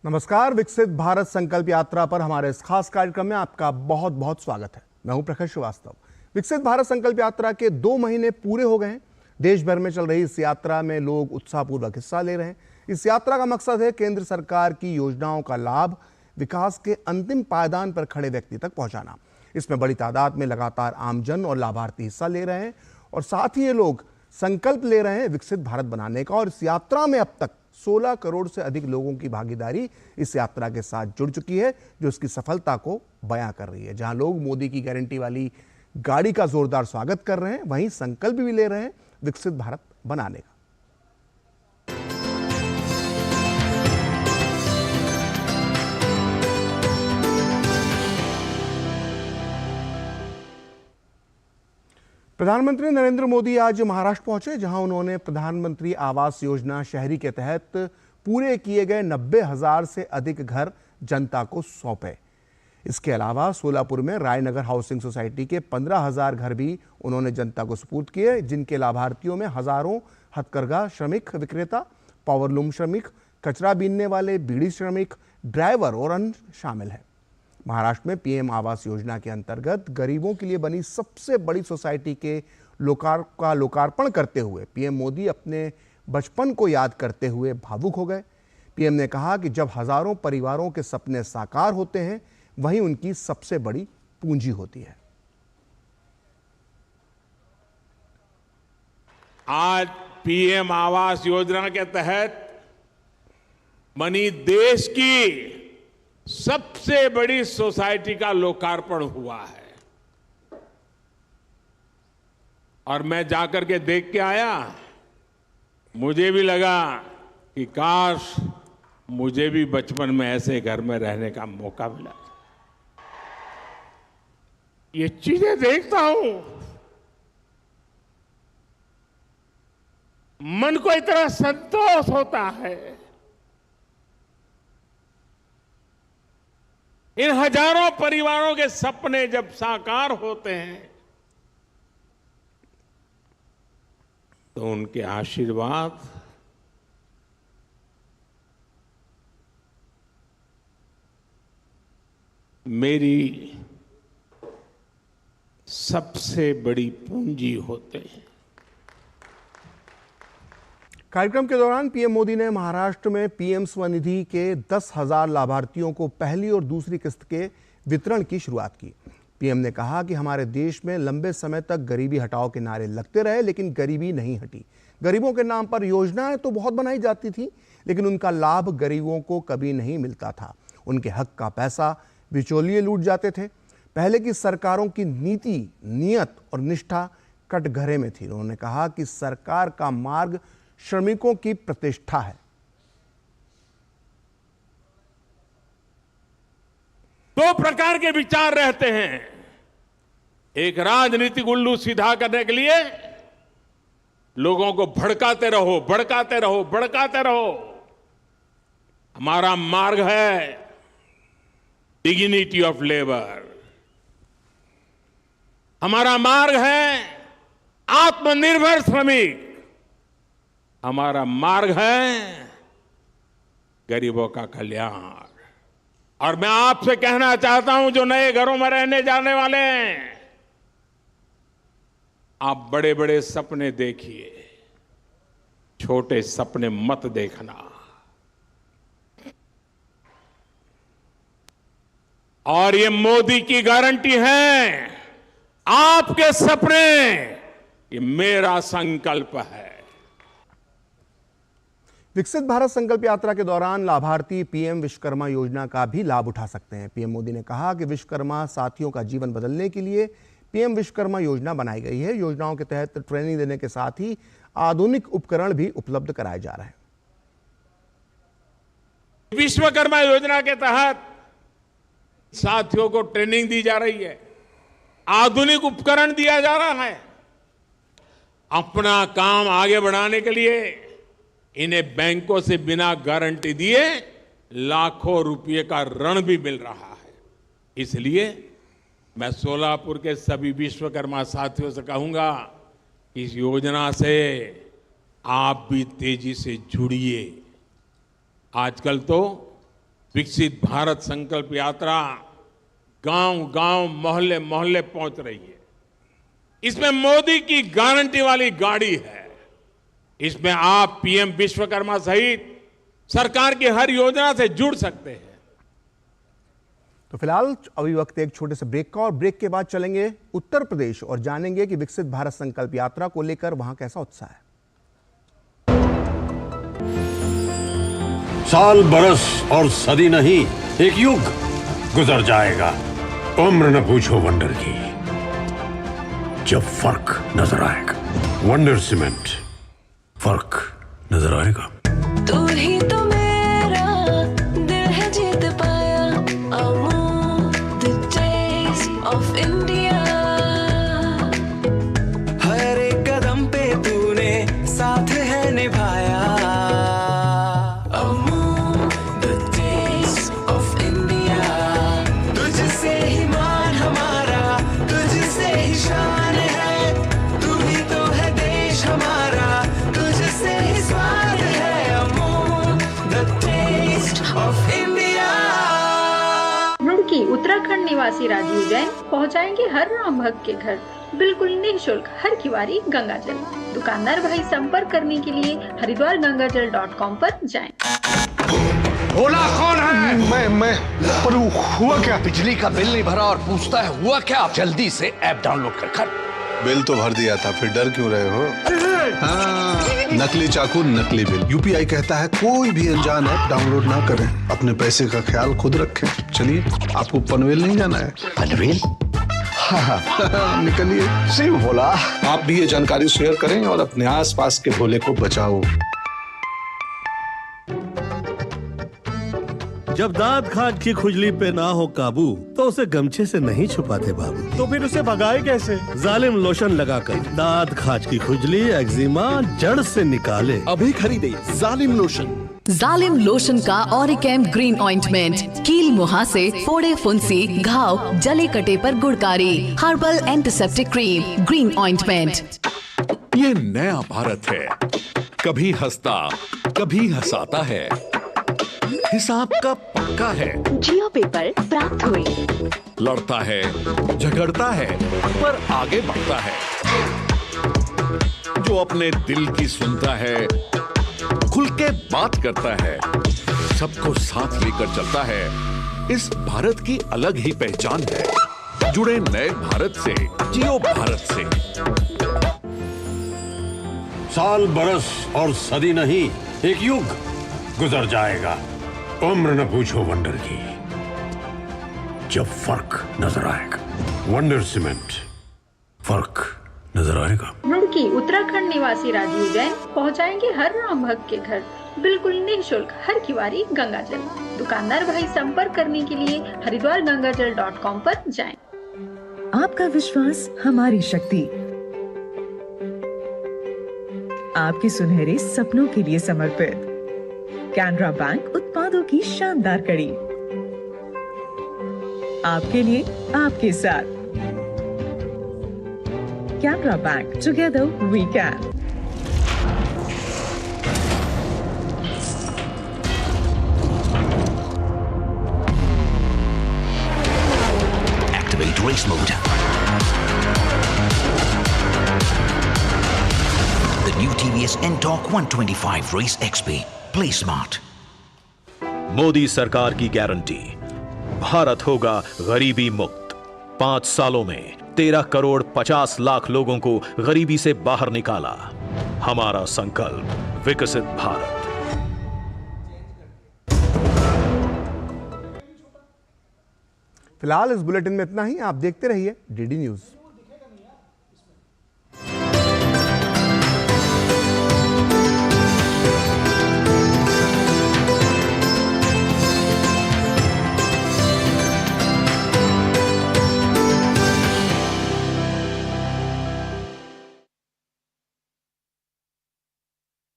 नमस्कार। विकसित भारत संकल्प यात्रा पर हमारे इस खास कार्यक्रम में आपका बहुत बहुत स्वागत है। मैं हूं प्रखर श्रीवास्तव। विकसित भारत संकल्प यात्रा के 2 महीने पूरे हो गए हैं। देश भर में चल रही इस यात्रा में लोग उत्साहपूर्वक हिस्सा ले रहे हैं। इस यात्रा का मकसद है केंद्र सरकार की योजनाओं का लाभ विकास के अंतिम पायदान पर खड़े व्यक्ति तक पहुंचाना। इसमें बड़ी तादाद में लगातार आमजन और लाभार्थी हिस्सा ले रहे हैं और साथ ही ये लोग संकल्प ले रहे हैं विकसित भारत बनाने का। और इस यात्रा में अब तक 16 करोड़ से अधिक लोगों की भागीदारी इस यात्रा के साथ जुड़ चुकी है, जो इसकी सफलता को बयां कर रही है। जहां लोग मोदी की गारंटी वाली गाड़ी का जोरदार स्वागत कर रहे हैं, वहीं संकल्प भी ले रहे हैं विकसित भारत बनाने का। प्रधानमंत्री नरेंद्र मोदी आज महाराष्ट्र पहुंचे, जहां उन्होंने प्रधानमंत्री आवास योजना शहरी के तहत पूरे किए गए 90,000 से अधिक घर जनता को सौंपे। इसके अलावा सोलापुर में रायनगर हाउसिंग सोसाइटी के 15,000 घर भी उन्होंने जनता को सुपुर्द किए, जिनके लाभार्थियों में हजारों हथकरघा श्रमिक विक्रेता, पावरलूम श्रमिक, कचरा बीनने वाले, बीड़ी श्रमिक, ड्राइवर और अन्य शामिल हैं। महाराष्ट्र में पीएम आवास योजना के अंतर्गत गरीबों के लिए बनी सबसे बड़ी सोसाइटी के लोकार्पण करते हुए पीएम मोदी अपने बचपन को याद करते हुए भावुक हो गए। पीएम ने कहा कि जब हजारों परिवारों के सपने साकार होते हैं, वहीं उनकी सबसे बड़ी पूंजी होती है। आज पीएम आवास योजना के तहत बनी देश की सबसे बड़ी सोसाइटी का लोकार्पण हुआ है और मैं जाकर के देख के आया। मुझे भी लगा कि काश मुझे भी बचपन में ऐसे घर में रहने का मौका मिला। ये चीजें देखता हूं, मन को इतना संतोष होता है। इन हजारों परिवारों के सपने जब साकार होते हैं तो उनके आशीर्वाद मेरी सबसे बड़ी पूंजी होते हैं। कार्यक्रम के दौरान पीएम मोदी ने महाराष्ट्र में पीएम स्वनिधि के 10,000 लाभार्थियों को पहली और दूसरी किस्त के वितरण की शुरुआत की। पीएम ने कहा कि हमारे देश में लंबे समय तक गरीबी हटाओ के नारे लगते रहे, लेकिन गरीबी नहीं हटी। गरीबों के नाम पर योजनाएं तो बहुत बनाई जाती थी, लेकिन उनका लाभ गरीबों को कभी नहीं मिलता था। उनके हक का पैसा बिचौलिए लूट जाते थे। पहले की सरकारों की नीति, नियत और निष्ठा कटघरे में थी। उन्होंने कहा कि सरकार का मार्ग श्रमिकों की प्रतिष्ठा है। दो प्रकार के विचार रहते हैं। एक राजनीतिक उल्लू सीधा करने के लिए लोगों को भड़काते रहो, भड़काते रहो, भड़काते रहो। हमारा मार्ग है डिग्निटी ऑफ लेबर। हमारा मार्ग है आत्मनिर्भर श्रमिक। हमारा मार्ग है गरीबों का कल्याण। और मैं आपसे कहना चाहता हूं, जो नए घरों में रहने जाने वाले हैं, आप बड़े बड़े सपने देखिए, छोटे सपने मत देखना। और ये मोदी की गारंटी है, आपके सपने, ये मेरा संकल्प है। विकसित भारत संकल्प यात्रा के दौरान लाभार्थी पीएम विश्वकर्मा योजना का भी लाभ उठा सकते हैं। पीएम मोदी ने कहा कि विश्वकर्मा साथियों का जीवन बदलने के लिए पीएम विश्वकर्मा योजना बनाई गई है। योजनाओं के तहत ट्रेनिंग देने के साथ ही आधुनिक उपकरण भी उपलब्ध कराए जा रहे हैं। विश्वकर्मा योजना के तहत साथियों को ट्रेनिंग दी जा रही है, आधुनिक उपकरण दिया जा रहा है। अपना काम आगे बढ़ाने के लिए इन्हें बैंकों से बिना गारंटी दिए लाखों रुपए का ऋण भी मिल रहा है। इसलिए मैं सोलापुर के सभी विश्वकर्मा साथियों से कहूंगा, इस योजना से आप भी तेजी से जुड़िए। आजकल तो विकसित भारत संकल्प यात्रा गांव-गांव, मोहल्ले-मोहल्ले पहुंच रही है। इसमें मोदी की गारंटी वाली गाड़ी है। इसमें आप पीएम विश्वकर्मा सहित सरकार की हर योजना से जुड़ सकते हैं। तो फिलहाल अभी वक्त एक छोटे से ब्रेक का, और ब्रेक के बाद चलेंगे उत्तर प्रदेश और जानेंगे कि विकसित भारत संकल्प यात्रा को लेकर वहां कैसा उत्साह है। साल, बरस और सदी नहीं, एक युग गुजर जाएगा। उम्र न पूछो वंडर की, जब फर्क नजर आएगा। वंडर सीमेंट, फर्क नजर आएगा। तू ही तो मेरा दिल है जीत पाया। Amul the taste of India. हर एक कदम पे तूने साथ है निभाया। उत्तराखंड निवासी राजीव जैन पहुंचाएंगे हर राम भक्त के घर बिल्कुल निःशुल्क हर किवारी गंगाजल। दुकानदार भाई संपर्क करने के लिए हरिद्वारगंगाजल.com पर जाएं। बोला कौन है? मैं पर हुआ क्या? बिजली का बिल नहीं भरा और पूछता है हुआ क्या? आप जल्दी से ऐप डाउनलोड कर। बिल तो भर दिया था, फिर डर क्यों रहे हो? हाँ, नकली चाकू, नकली बिल। यूपीआई कहता है कोई भी अनजान ऐप डाउनलोड ना करें, अपने पैसे का ख्याल खुद रखें। चलिए, आपको पनवेल नहीं जाना है। पनवेल? हाँ, निकलिए। सही बोला। आप भी ये जानकारी शेयर करें और अपने आसपास के भोले को बचाओ। जब दांत खाज की खुजली पे ना हो काबू, तो उसे गमछे से नहीं छुपाते बाबू। तो फिर उसे भगाए कैसे? जालिम लोशन लगाकर दांत खाज की खुजली, एक्जिमा जड़ से निकाले। अभी खरीदे जालिम लोशन। जालिम लोशन का ऑरिकेम ग्रीन ऑइंटमेंट, कील मुहासे, फोड़े फुंसी, घाव, जले कटे पर गुड़कारी, herbal antiseptic cream, green ointment. ये नया भारत है, कभी हंसता कभी हंसाता है, हिसाब का पक्का है। जियो पेपर प्राप्त हुए। लड़ता है, झगड़ता है, पर आगे बढ़ता है। जो अपने दिल की सुनता है, खुल के बात करता है, सबको साथ लेकर चलता है। इस भारत की अलग ही पहचान है। जुड़े नए भारत से, जियो भारत से। साल, बरस और सदी नहीं, एक युग गुजर जाएगा। उम्र न पूछो वंडर की, जब फर्क नजर आएगा। वंडर सीमेंट, फर्क नजर आएगा। रुड़की उत्तराखंड निवासी राजीव जैन पहुंचाएंगे हर राम भक्त के घर बिल्कुल निःशुल्क हर किवारी गंगाजल। दुकानदार भाई संपर्क करने के लिए हरिद्वारगंगाजल.com पर जाएं। आपका विश्वास हमारी शक्ति, आपके सुनहरे सपनों के लिए समर्पित कैनरा बैंक उत्पादों की शानदार कड़ी, आपके लिए, आपके साथ। Canara bank, together we can. Activate race mode. The new TVS Ntorq 125 Race XP. Play smart. Modi सरकार की गारंटी, भारत होगा गरीबी मुक्त। 5 सालों में 13 करोड़ 50 लाख लोगों को गरीबी से बाहर निकाला। हमारा संकल्प, विकसित भारत। फिलहाल इस बुलेटिन में इतना ही। आप देखते रहिए डीडी न्यूज।